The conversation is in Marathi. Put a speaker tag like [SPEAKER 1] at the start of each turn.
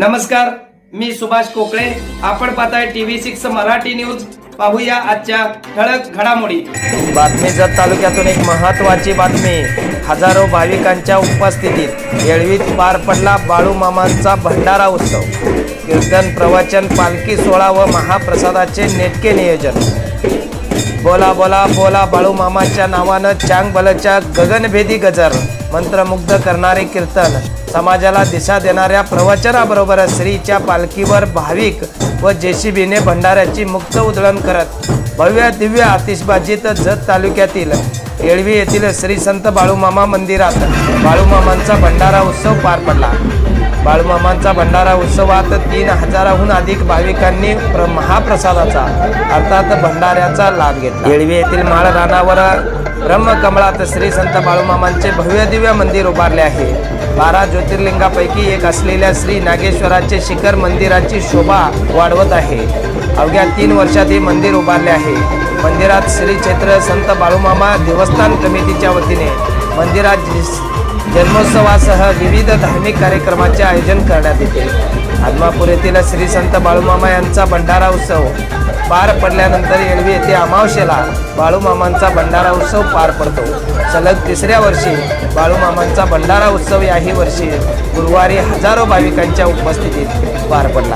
[SPEAKER 1] नमस्कार, मी सुभाष कोकळे. आपण पाहताय TV6 मराठी न्यूज. पाहूया आजच्या ठळक घडामोडी.
[SPEAKER 2] बातमी जत तालुक्यातून एक महत्त्वाची बातमी. हजारो भाविकांच्या उपस्थितीत येळवीत पार पडला बाळूमामांचा भंडारा उत्सव. कीर्तन, प्रवचन, पालखी सोहळा व महाप्रसादाचे नेटके नियोजन. बोला बोला बोला बाळूमामाच्या नावानं चांग बलच्या गगनभेदी गजर. मंत्रमुग्ध करणारे कीर्तन, समाजाला दिशा देणाऱ्या प्रवचनाबरोबर श्रीच्या पालखीवर भाविक व जेसीबीने भंडाऱ्याची मुक्त उधळण करत भव्य दिव्य आतिषबाजीत जत तालुक्यातील येळवी येथील श्री संत बाळूमामा मंदिरात बाळूमामांचा भंडारा उत्सव पार पडला. बाळूमामांचा भंडारा उत्सवात 3000हून अधिक भाविकांनी महाप्रसादाचा अर्थात भंडाऱ्याचा लाभ घेतला. येळवी येथील माळ रानावर ब्रह्मकमळात श्री संत बाळूमामांचे भव्य दिव्य मंदिर उभारले आहे. 12 ज्योतिर्लिंगापैकी एक असलेल्या श्री नागेश्वराचे शिखर मंदिराची शोभा वाढवत आहे. अवघ्या 3 वर्षात हे मंदिर उभारले आहे. मंदिरात श्री क्षेत्र संत बाळूमामा देवस्थान कमिटीच्या वतीने मंदिरात जन्मोत्सवासह विविध धार्मिक कार्यक्रमाचे आयोजन करण्यात येते. आदमापूर येथील श्री संत बाळूमामा यांचा भंडारा उत्सव पार पडल्यानंतर येळवी येथे अमावस्येला बाळूमामांचा भंडारा उत्सव पार पडतो. सलग 3ऱ्या वर्षी बाळूमामांचा भंडारा उत्सव याही वर्षी गुरुवारी हजारो भाविकांच्या उपस्थितीत पार पडला.